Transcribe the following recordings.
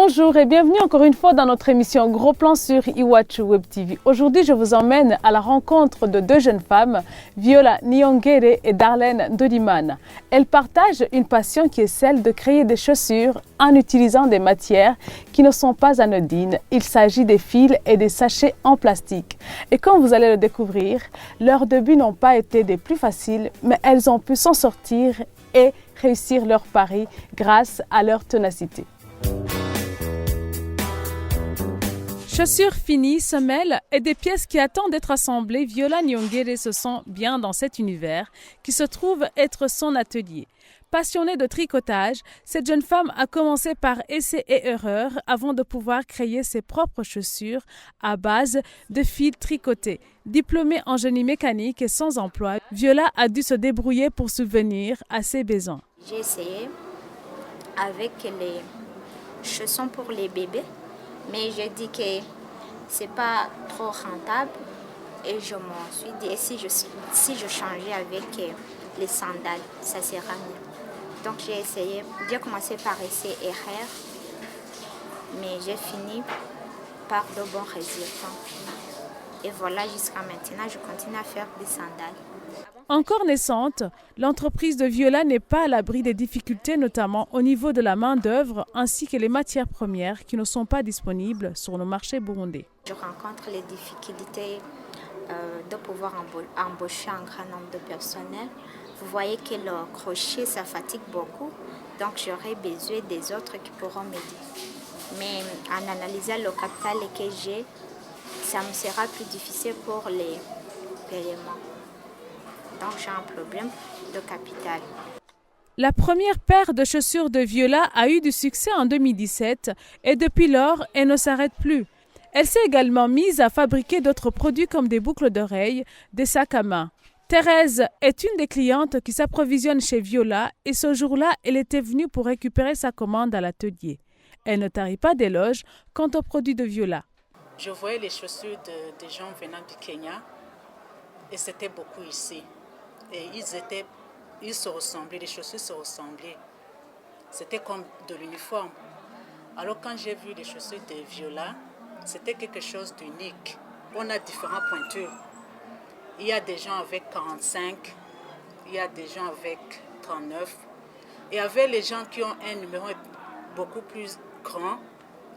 Bonjour et bienvenue encore une fois dans notre émission Gros Plan sur Iwachu Web TV. Aujourd'hui, je vous emmène à la rencontre de deux jeunes femmes, Viola Nyongere et Darlene Ndolymana. Elles partagent une passion qui est celle de créer des chaussures en utilisant des matières qui ne sont pas anodines. Il s'agit des fils et des sachets en plastique. Et comme vous allez le découvrir, leurs débuts n'ont pas été des plus faciles, mais elles ont pu s'en sortir et réussir leur pari grâce à leur ténacité. Chaussures finies, semelles et des pièces qui attendent d'être assemblées, Viola Nyongere se sent bien dans cet univers qui se trouve être son atelier. Passionnée de tricotage, cette jeune femme a commencé par essais et erreurs avant de pouvoir créer ses propres chaussures à base de fils tricotés. Diplômée en génie mécanique et sans emploi, Viola a dû se débrouiller pour subvenir à ses besoins. J'ai essayé avec les chaussons pour les bébés. Mais j'ai dit que c'est pas trop rentable et je m'en suis dit, et si je changeais avec les sandales, ça sera mieux. Donc j'ai commencé par essai erreur, mais j'ai fini par de bons résultats. Et voilà, jusqu'à maintenant, je continue à faire des sandales. Encore naissante, l'entreprise de Viola n'est pas à l'abri des difficultés, notamment au niveau de la main-d'œuvre ainsi que les matières premières qui ne sont pas disponibles sur le marché burundais. Je rencontre les difficultés de pouvoir embaucher un grand nombre de personnel. Vous voyez que le crochet, ça fatigue beaucoup, donc j'aurai besoin des autres qui pourront m'aider. Mais en analysant le capital que j'ai, ça me sera plus difficile pour les paiements. Donc j'ai un problème de capital. La première paire de chaussures de Viola a eu du succès en 2017 et depuis lors, elle ne s'arrête plus. Elle s'est également mise à fabriquer d'autres produits comme des boucles d'oreilles, des sacs à main. Thérèse est une des clientes qui s'approvisionne chez Viola et ce jour-là, elle était venue pour récupérer sa commande à l'atelier. Elle ne tarit pas d'éloges quant aux produits de Viola. Je voyais les chaussures des gens venant du Kenya et c'était beaucoup ici. Et ils se ressemblaient, les chaussures se ressemblaient. C'était comme de l'uniforme. Alors quand j'ai vu les chaussures de Viola, c'était quelque chose d'unique. On a différentes pointures. Il y a des gens avec 45, il y a des gens avec 39. Et avec les gens qui ont un numéro beaucoup plus grand,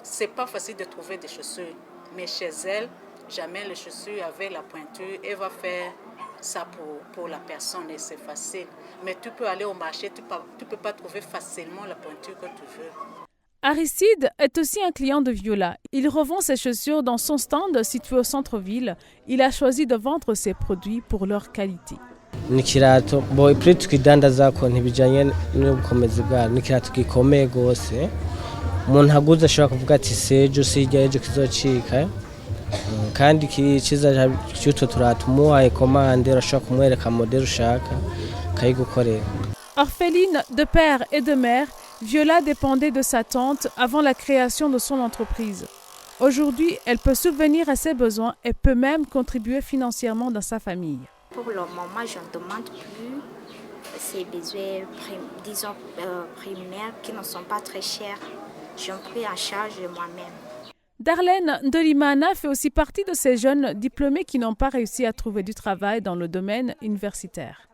c'est pas facile de trouver des chaussures. Mais chez elle, jamais les chaussures avec la pointure, elle va faire ça pour la personne et c'est facile. Mais tu peux aller au marché, tu peux pas trouver facilement la pointure que tu veux. Aristide est aussi un client de Viola. Il revend ses chaussures dans son stand situé au centre-ville. Il a choisi de vendre ses produits pour leur qualité. Nikirato boy prix tukidandaza ko ntibijanye no gukomeza bwa nikirato gikomeye gose umuntu aguze ashobora kuvuga ati sejo sijya ejo kizocika kandi kiza cyuto turatumuhaye commande urashobora kumwereka modèle ushaka kayigukorera. Orpheline de père et de mère, Viola dépendait de sa tante avant la création de son entreprise. Aujourd'hui, elle peut subvenir à ses besoins et peut même contribuer financièrement dans sa famille. Pour le moment, je ne demande plus ces besoins, primaires qui ne sont pas très chers. Je me pris en charge de moi-même. Darlene Ndolymana fait aussi partie de ces jeunes diplômés qui n'ont pas réussi à trouver du travail dans le domaine universitaire.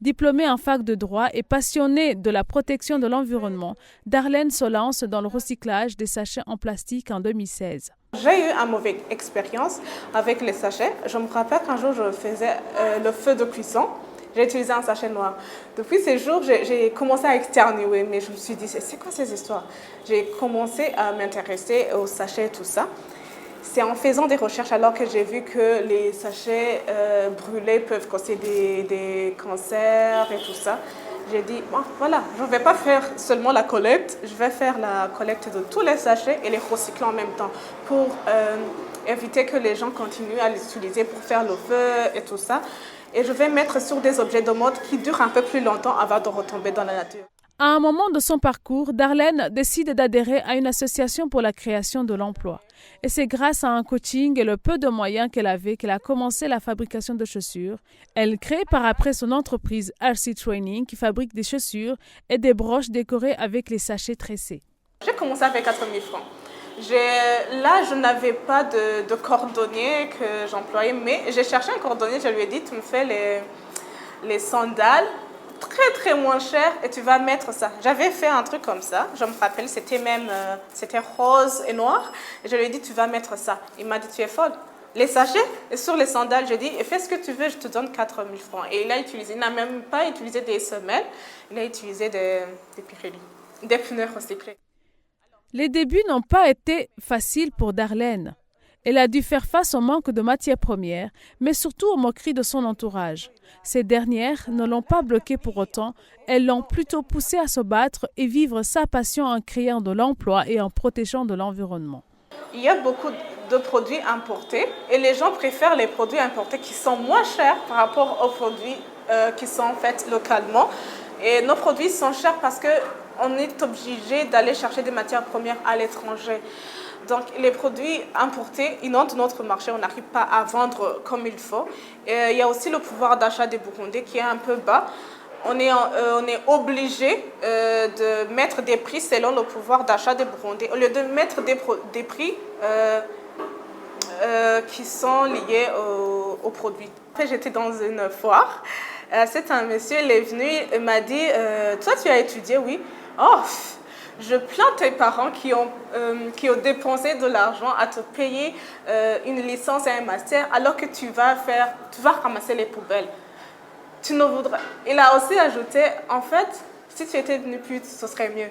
Diplômée en fac de droit et passionnée de la protection de l'environnement, Darlene se lance dans le recyclage des sachets en plastique en 2016. J'ai eu une mauvaise expérience avec les sachets. Je me rappelle qu'un jour, je faisais le feu de cuisson. J'ai utilisé un sachet noir. Depuis ces jours, j'ai commencé à externuer, mais je me suis dit, c'est quoi ces histoires? J'ai commencé à m'intéresser aux sachets et tout ça. C'est en faisant des recherches alors que j'ai vu que les sachets brûlés peuvent causer des cancers et tout ça. J'ai dit, bon, voilà, je ne vais pas faire seulement la collecte, je vais faire la collecte de tous les sachets et les recycler en même temps pour éviter que les gens continuent à les utiliser pour faire le feu et tout ça. Et je vais mettre sur des objets de mode qui durent un peu plus longtemps avant de retomber dans la nature. À un moment de son parcours, Darlene décide d'adhérer à une association pour la création de l'emploi. Et c'est grâce à un coaching et le peu de moyens qu'elle avait qu'elle a commencé la fabrication de chaussures. Elle crée par après son entreprise RC Training qui fabrique des chaussures et des broches décorées avec les sachets tressés. J'ai commencé avec 4 000 francs. Là, je n'avais pas de cordonnier que j'employais, mais j'ai cherché un cordonnier, je lui ai dit, tu me fais les sandales très moins cher et tu vas mettre ça. J'avais fait un truc comme ça, je me rappelle, c'était rose et noir. Et je lui ai dit, tu vas mettre ça. Il m'a dit, tu es folle. Les sachets et sur les sandales, je dis, fais ce que tu veux, je te donne 4 000 francs. Et il n'a même pas utilisé des semelles, il a utilisé des Pirelli, des pneus recyclés. Les débuts n'ont pas été faciles pour Darlene. Elle a dû faire face au manque de matières premières, mais surtout aux moqueries de son entourage. Ces dernières ne l'ont pas bloquée pour autant, elles l'ont plutôt poussée à se battre et vivre sa passion en créant de l'emploi et en protégeant de l'environnement. Il y a beaucoup de produits importés et les gens préfèrent les produits importés qui sont moins chers par rapport aux produits qui sont faits localement. Et nos produits sont chers parce qu'on est obligé d'aller chercher des matières premières à l'étranger. Donc les produits importés inondent notre marché, on n'arrive pas à vendre comme il faut. Et il y a aussi le pouvoir d'achat des Burundais qui est un peu bas. On est obligé de mettre des prix selon le pouvoir d'achat des Burundais, au lieu de mettre des prix qui sont liés aux produits. Après, j'étais dans une foire. C'est un monsieur, il est venu et m'a dit « Toi, tu as étudié, oui. » Oh, je plains tes parents qui ont dépensé de l'argent à te payer une licence et un master alors que tu vas ramasser les poubelles. Tu ne voudrais. Il a aussi ajouté, en fait, si tu étais venu plus, ce serait mieux.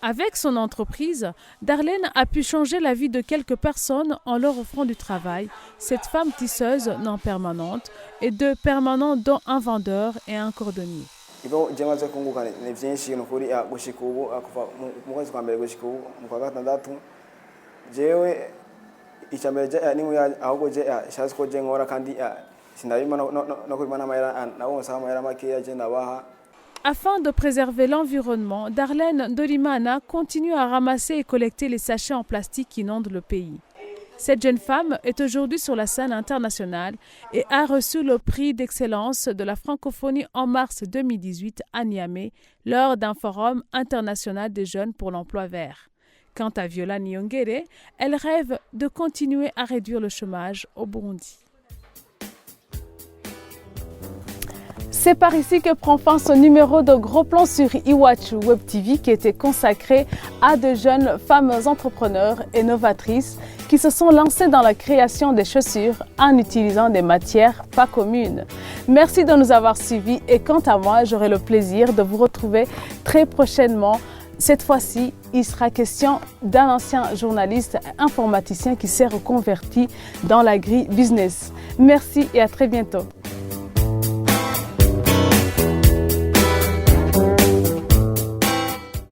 Avec son entreprise, Darlene a pu changer la vie de quelques personnes en leur offrant du travail. Cette femme tisseuse non permanente et 2 permanents dont un vendeur et un cordonnier. Ibyo byamaze kunguka ni byinshi nukuri gushika ubu kuva mu kwezi kwa mbere gushika ubu mu kwa gatandatu jewe icyambere ni ahubwo je shazi ko je nkora kandi sinabima no kubimana amahera nabo nsaba amahera makeya je nabaha. Afin de préserver l'environnement, Darlene Ndorimana continue à ramasser et collecter les sachets en plastique qui inondent le pays. Cette jeune femme est aujourd'hui sur la scène internationale et a reçu le prix d'excellence de la francophonie en mars 2018 à Niamey lors d'un forum international des jeunes pour l'emploi vert. Quant à Viola Nyongere, elle rêve de continuer à réduire le chômage au Burundi. C'est par ici que prend fin ce numéro de Gros Plan sur Iwachu Web TV qui était consacré à de jeunes femmes entrepreneurs et novatrices qui se sont lancées dans la création des chaussures en utilisant des matières pas communes. Merci de nous avoir suivis et quant à moi, j'aurai le plaisir de vous retrouver très prochainement. Cette fois-ci, il sera question d'un ancien journaliste informaticien qui s'est reconverti dans l'agri-business. Merci et à très bientôt.